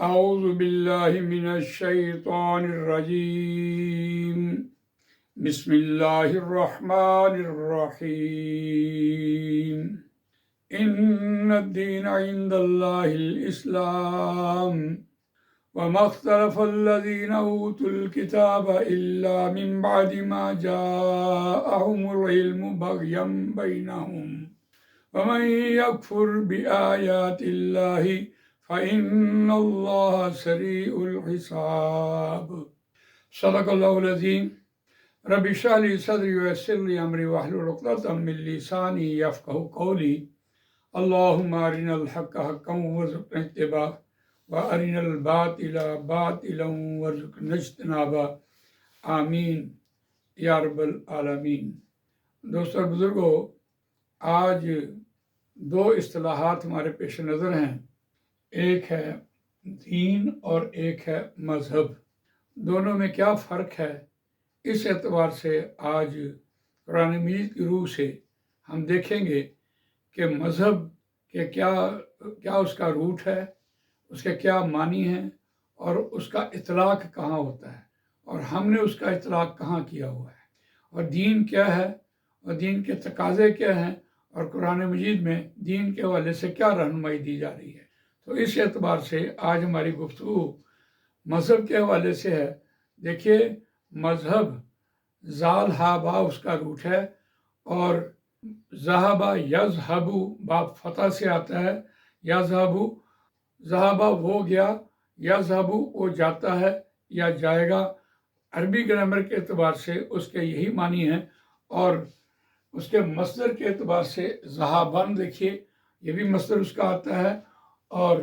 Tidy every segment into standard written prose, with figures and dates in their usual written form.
اعوذ باللہ من الشیطان الرجیم بسم اللہ الرحمن الرحیم ان الدین عند اللہ الاسلام وما اختلف الذین اوتوا الكتاب الا من بعد ما جاءهم العلم بغیا بینہم ومن یکفر بآیات اللہ فإن اللہ سریع الحساب صدق اللہ العظیم رب اشرح لی صدری ویسر لی امری واحلل عقدۃ من لسانی یفقہوا قولی اللہم ارنا الحق حقا وارزقنا اتباعہ وارنا الباطل باطلا وارزقنا اجتنابہ آمین یا رب العالمین۔ دوستو اور بزرگو، آج دو اصطلاحات ہمارے پیش نظر ہیں، ایک ہے دین اور ایک ہے مذہب۔ دونوں میں کیا فرق ہے، اس اعتبار سے آج قرآن مجید کی روح سے ہم دیکھیں گے کہ مذہب کے کیا اس کا روٹ ہے، اس کے کیا معنی ہیں، اور اس کا اطلاق کہاں ہوتا ہے، اور ہم نے اس کا اطلاق کہاں کیا ہوا ہے، اور دین کیا ہے، اور دین کے تقاضے کیا ہیں، اور قرآن مجید میں دین کے حوالے سے کیا رہنمائی دی جا رہی ہے۔ تو اس اعتبار سے آج ہماری گفتگو مذہب کے حوالے سے ہے۔ دیکھیے، مذہب زال ہا با اس کا روٹ ہے، اور ذہبہ یذہبو باب فتح سے آتا ہے، یذہبو ذہبہ وہ گیا، یذہبو وہ جاتا ہے یا جائے گا۔ عربی گرامر کے اعتبار سے اس کے یہی معنی ہیں، اور اس کے مصدر کے اعتبار سے ذہابن، دیکھیے یہ بھی مصدر اس کا آتا ہے، اور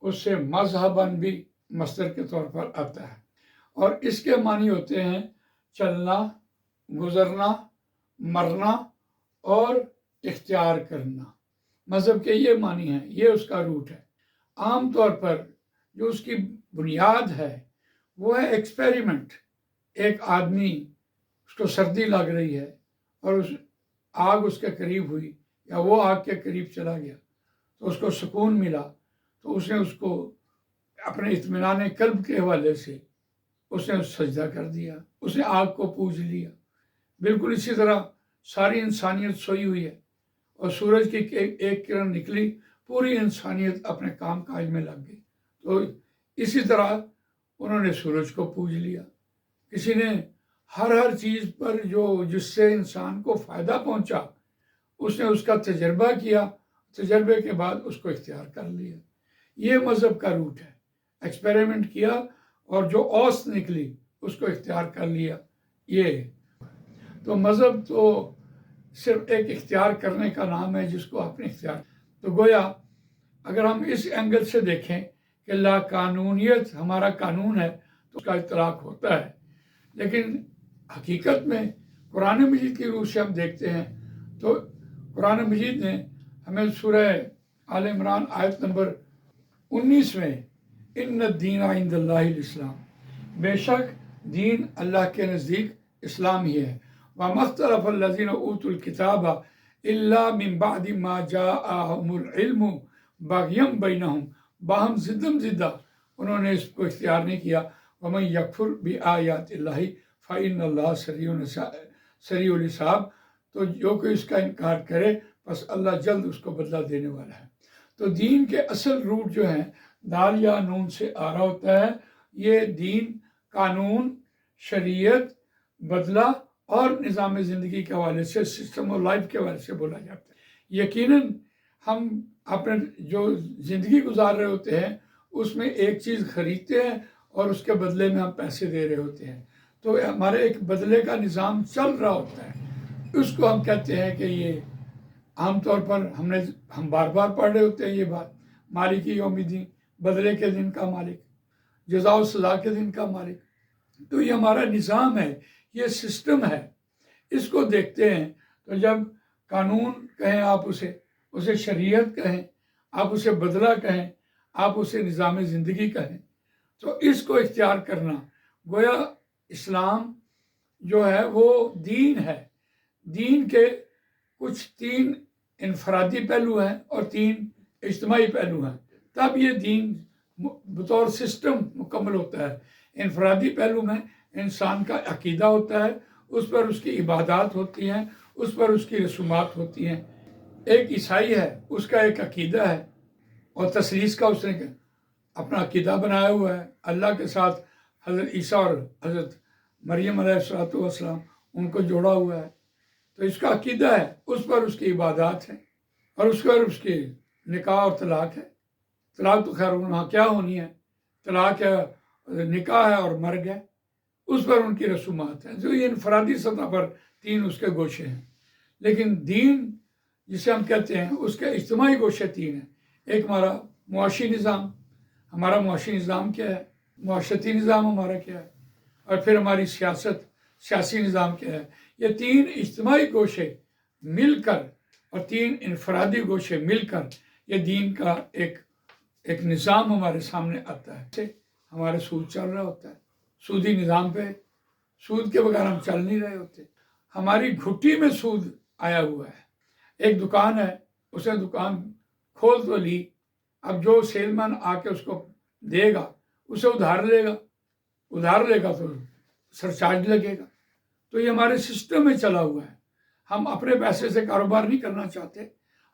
اس سے مذہباً بھی مصدر کے طور پر آتا ہے، اور اس کے معنی ہوتے ہیں چلنا، گزرنا، مرنا اور اختیار کرنا۔ مذہب کے یہ معنی ہیں، یہ اس کا روٹ ہے۔ عام طور پر جو اس کی بنیاد ہے وہ ہے ایکسپیریمنٹ۔ ایک آدمی، اس کو سردی لگ رہی ہے اور آگ اس کے قریب ہوئی، یا وہ آگ کے قریب چلا گیا تو اس کو سکون ملا، تو اس نے اس کو اپنے اطمینان قلب کے حوالے سے اس نے سجدہ کر دیا، اس نے آگ کو پوج لیا۔ بالکل اسی طرح ساری انسانیت سوئی ہوئی ہے، اور سورج کی ایک کرن نکلی، پوری انسانیت اپنے کام کاج میں لگ گئی۔ تو اسی طرح انہوں نے سورج کو پوج لیا۔ کسی نے ہر چیز پر جس سے انسان کو فائدہ پہنچا، اس نے اس کا تجربہ کیا، تجربے کے بعد اس کو اختیار کر لیا۔ یہ مذہب کا روٹ ہے، ایکسپیریمنٹ کیا اور جو اوسط نکلی اس کو اختیار کر لیا۔ یہ تو مذہب تو صرف ایک اختیار کرنے کا نام ہے جس کو آپ نے اختیار۔ تو گویا اگر ہم اس اینگل سے دیکھیں کہ لا قانونیت ہمارا قانون ہے تو اس کا اطلاق ہوتا ہے، لیکن حقیقت میں قرآن مجید کی روح سے ہم دیکھتے ہیں تو قرآن مجید نے ہمیں سورہ آل عمران آیت نمبر 19 میں ان الدین عند اللہ الاسلام، بے شک دین اللہ کے نزدیک اسلام ہی ہے، وما اختلف الذین اوتوا الکتاب الا من بعد ما جاءهم العلم بغیا بینہم، باہم زدہ انہوں نے اس کو اختیار نہیں کیا۔ ومن یکفر بآیات اللہ فإن اللہ سریع الحساب، تو جو کوئی اس کا انکار کرے بس اللہ جلد اس کو بدلہ دینے والا ہے۔ تو دین کے اصل روٹ جو ہیں دال یا نون سے آ رہا ہوتا ہے۔ یہ دین قانون، شریعت، بدلہ اور نظام زندگی کے حوالے سے، سسٹم آف لائف کے حوالے سے بولا جاتا ہے۔ یقیناً ہم اپنے جو زندگی گزار رہے ہوتے ہیں اس میں ایک چیز خریدتے ہیں اور اس کے بدلے میں ہم پیسے دے رہے ہوتے ہیں، تو ہمارے ایک بدلے کا نظام چل رہا ہوتا ہے۔ اس کو ہم کہتے ہیں کہ یہ عام طور پر ہم بار بار پڑھ رہے ہوتے ہیں یہ بات، مالک یوم الدین، بدلے کے دن کا مالک، جزا و سزا کے دن کا مالک۔ تو یہ ہمارا نظام ہے، یہ سسٹم ہے۔ اس کو دیکھتے ہیں تو جب قانون کہیں آپ اسے شریعت کہیں، آپ اسے بدلہ کہیں، آپ اسے نظام زندگی کہیں، تو اس کو اختیار کرنا گویا اسلام جو ہے وہ دین ہے۔ دین کے کچھ 3 انفرادی پہلو ہیں اور 3 اجتماعی پہلو ہیں، تب یہ دین بطور سسٹم مکمل ہوتا ہے۔ انفرادی پہلو میں انسان کا عقیدہ ہوتا ہے، اس پر اس کی عبادات ہوتی ہیں، اس پر اس کی رسومات ہوتی ہیں۔ ایک عیسائی ہے، اس کا ایک عقیدہ ہے اور تثلیث کا اس نے اپنا عقیدہ بنایا ہوا ہے، اللہ کے ساتھ حضرت عیسیٰ اور حضرت مریم علیہ السلام ان کو جوڑا ہوا ہے، تو اس کا عقیدہ ہے، اس پر اس کی عبادات ہیں، اور اس پر اس کی نکاح اور طلاق ہے۔ طلاق تو خیر وہاں کیا ہونی ہے، طلاق ہے، نکاح ہے اور مرگ ہے، اس پر ان کی رسومات ہیں۔ جو یہ انفرادی سطح پر تین اس کے گوشے ہیں، لیکن دین جسے ہم کہتے ہیں اس کے اجتماعی گوشے تین ہیں۔ ایک ہمارا معاشی نظام، ہمارا معاشی نظام کیا ہے، معاشرتی نظام ہمارا کیا ہے، اور پھر ہماری سیاسی نظام کیا ہے۔ یہ تین اجتماعی گوشے مل کر اور تین انفرادی گوشے مل کر یہ دین کا ایک نظام ہمارے سامنے آتا ہے۔ ہمارے سود چل رہا ہوتا ہے، سودی نظام پہ، سود کے بغیر ہم چل نہیں رہے ہوتے۔ ہماری گھٹی میں سود آیا ہوا ہے۔ ایک دکان ہے، اس نے دکان کھول تو لی، اب جو سیل مین آ کے اس کو دے گا اسے ادھار لے گا تو سرچارج لگے گا۔ تو یہ ہمارے سسٹم میں چلا ہوا ہے۔ ہم اپنے پیسے سے کاروبار نہیں کرنا چاہتے،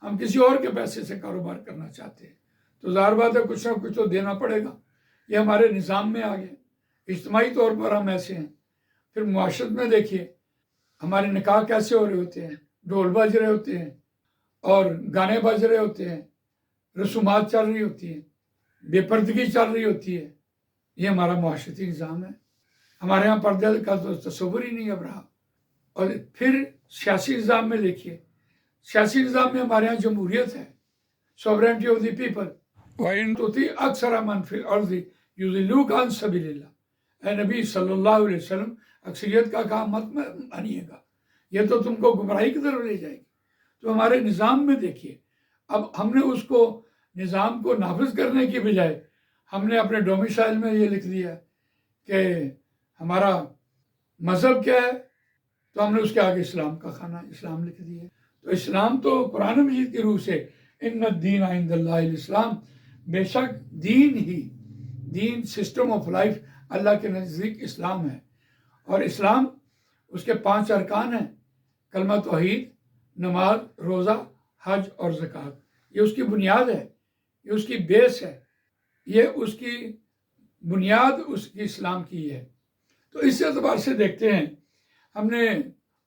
ہم کسی اور کے پیسے سے کاروبار کرنا چاہتے ہیں، تو ظاہر بات ہے کچھ نہ کچھ تو دینا پڑے گا۔ یہ ہمارے نظام میں آ گیا، اجتماعی طور پر ہم ایسے ہیں۔ پھر معاشرت میں دیکھیے ہمارے نکاح کیسے ہو رہے ہوتے ہیں، ڈھول بج رہے ہوتے ہیں اور گانے بج رہے ہوتے ہیں، رسومات چل رہی ہوتی ہیں، بے پردگی چل رہی ہوتی ہے۔ یہ ہمارا معاشرتی نظام ہے۔ ہمارے ہاں پردے کا تو تصور ہی نہیں اب رہا۔ اور پھر سیاسی نظام میں دیکھیے، سیاسی نظام میں ہمارے ہاں جمہوریت ہے، سوورینٹی آف دی پیپل، وَإِن تُطِیعْ أَکْثَرَ مَنْ فِی الْأَرْضِ یُضِلُّوکَ عَن سَبِیلِ اللَّہ۔ اے نبی صلی اللہ علیہ وسلم، اکثریت کا کام مت مانیے گا، یہ تو تم کو گمراہی کی طرف لے جائے گی۔ تو ہمارے نظام میں دیکھیے، اب ہم نے اس کو نظام کو نافذ کرنے کی بجائے ہم نے اپنے ڈومیسائل میں یہ لکھ دیا کہ ہمارا مذہب کیا ہے، تو ہم نے اس کے آگے اسلام کا خانہ اسلام لکھ دیا۔ تو اسلام تو قرآن مجید کی روح سے ان الدین عند اللہ الاسلام، بے شک دین سسٹم آف لائف اللہ کے نزدیک اسلام ہے۔ اور اسلام اس کے 5 ارکان ہیں، کلمہ توحید، نماز، روزہ، حج اور زکوٰۃ۔ یہ اس کی بنیاد ہے، یہ اس کی بیس ہے، یہ اس کی بنیاد اس کی اسلام کی ہے۔ تو اس اعتبار سے دیکھتے ہیں، ہم نے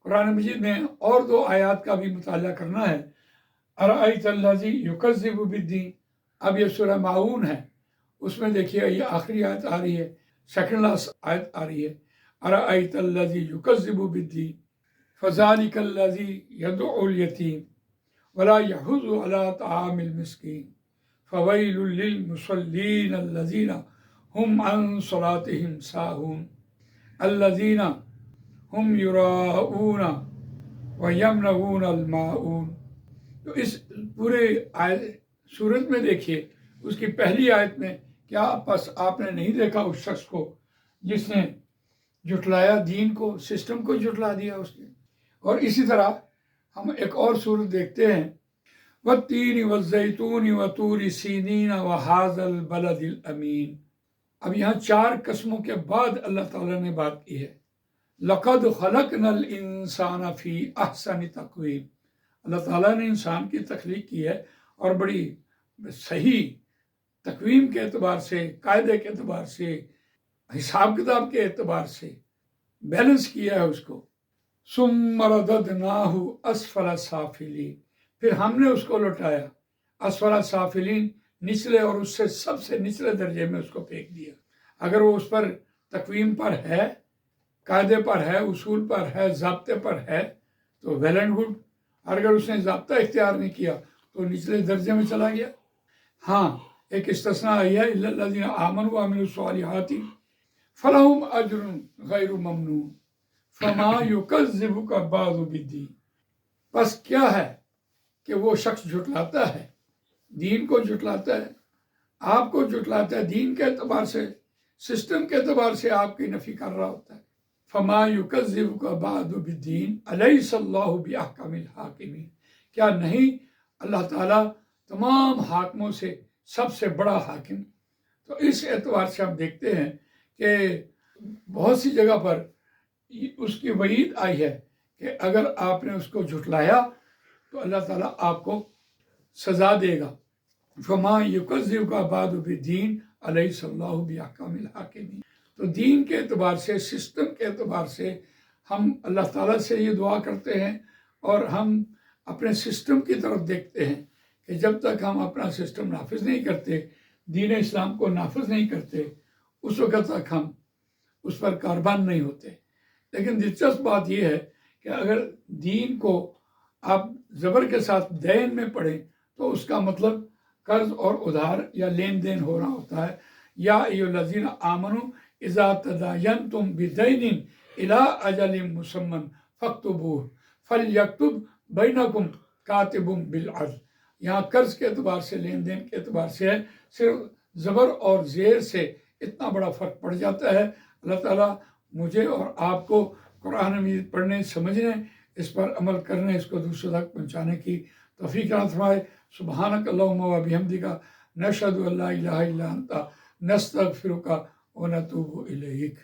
قرآن مجید میں اور 2 آیات کا بھی مطالعہ کرنا ہے۔ ارأیت الذی یکذب بالدین، اب یہ سورہ ماعون ہے، اس میں دیکھیے یہ آخری آیت آ رہی ہے، سیکنڈ لاسٹ آیت آ رہی ہے۔ ارأیت الذی یکذب بالدین فذلک الذی یدعو الیتیم ولا یحض علی طعام المسکین فویل للمصلین الذین هم عن صلاتهم ساہون الذین هم یراؤون ویمنعون الماعون۔ تو اس پورے صورت میں دیکھیے، اس کی پہلی آیت میں کیا بس آپ نے نہیں دیکھا اس شخص کو جس نے جھٹلایا دین کو، سسٹم کو جھٹلا دیا اس نے۔ اور اسی طرح ہم ایک اور صورت دیکھتے ہیں، وَالتِّینِ وَالزَّیْتُونِ وَطُورِ سِینِینَ وَہَٰذَا الْبَلَدِ الْأَمِینِ۔ اب یہاں 4 قسموں کے بعد اللہ تعالیٰ نے بات کی ہے۔ لَقَدْ خَلَقْنَا الْإِنسَانَ فِی أَحْسَنِ تَقْوِیمٍ۔ اللہ تعالیٰ نے انسان کی تخلیق کی ہے اور بڑی صحیح تقویم کے اعتبار سے، قاعدے کے اعتبار سے، حساب کتاب کے اعتبار سے بیلنس کیا ہے اس کو۔ ثُمَّ رَدَدْنَاهُ أَسْفَلَ سَافِلِينَ، پھر ہم نے اس کو لوٹایا اسفل سافلین، نچلے اور اس سے سب سے نچلے درجے میں اس کو پھینک دیا۔ اگر وہ اس پر تقویم پر ہے، قاعدے پر ہے، اصول پر ہے، ضابطے پر ہے تو ویل اینڈ گڈ، اور اگر اس نے ضابطہ اختیار نہیں کیا تو نچلے درجے میں چلا گیا۔ ہاں ایک استثناء آئی ہے، اِلَّا الَّذِينَ آمَنُوا وَعَمِلُوا الصَّالِحَاتِ فَلَهُمْ أَجْرٌ غَيْرُ مَمْنُونٍ فَمَا يُكَذِّبُكَ بَعْدُ بِالدِّینِ۔ بس کیا ہے کہ وہ شخص جھٹلاتا ہے، دین کو جھٹلاتا ہے، آپ کو جھٹلاتا ہے، دین کے اعتبار سے، سسٹم کے اعتبار سے آپ کی نفی کر رہا ہوتا ہے۔ فَمَا يُكَذِّبُكَ بَعْدُ بِالدِّینِ أَلَيْسَ اللَّهُ بِأَحْكَمِ الْحَاكِمِينَ۔ کیا نہیں اللہ تعالیٰ تمام حاکموں سے سب سے بڑا حاکم تو اس اعتبار سے ہم دیکھتے ہیں کہ بہت سی جگہ پر اس کی وعید آئی ہے کہ اگر آپ نے اس کو جھٹلایا تو اللہ تعالیٰ آپ کو سزا دے گا۔ فما یکذبک بعد بالدین الیس اللہ باحکم الحاکمین۔ تو دین کے اعتبار سے، سسٹم کے اعتبار سے ہم اللہ تعالیٰ سے یہ دعا کرتے ہیں، اور ہم اپنے سسٹم کی طرف دیکھتے ہیں کہ جب تک ہم اپنا سسٹم نافذ نہیں کرتے، دین اسلام کو نافذ نہیں کرتے، اس وقت تک ہم اس پر کاربان نہیں ہوتے۔ لیکن دلچسپ بات یہ ہے کہ اگر دین کو آپ زبر کے ساتھ دین میں پڑھیں تو اس کا مطلب قرض اور ادھار یا لین دین ہو رہا ہوتا ہے۔ یا ایھا الذین آمنوا اذا تداینتم بدین الی اجل مسمى فاکتبوہ فلیکتب بینکم کاتب بالعدل۔ یہاں قرض کے اعتبار سے، لین دین کے اعتبار سے ہے، صرف زبر اور زیر سے اتنا بڑا فرق پڑ جاتا ہے۔ اللہ تعالیٰ مجھے اور آپ کو قرآن مجید پڑھنے، سمجھنے، اس پر عمل کرنے، اس کو دوسروں تک پہنچانے کی توفیق عطا فرمائے۔ سبحانک اللہم و بحمدک، نشہد ان لا الہ الا انت، نستغفرک و نتوب الیک۔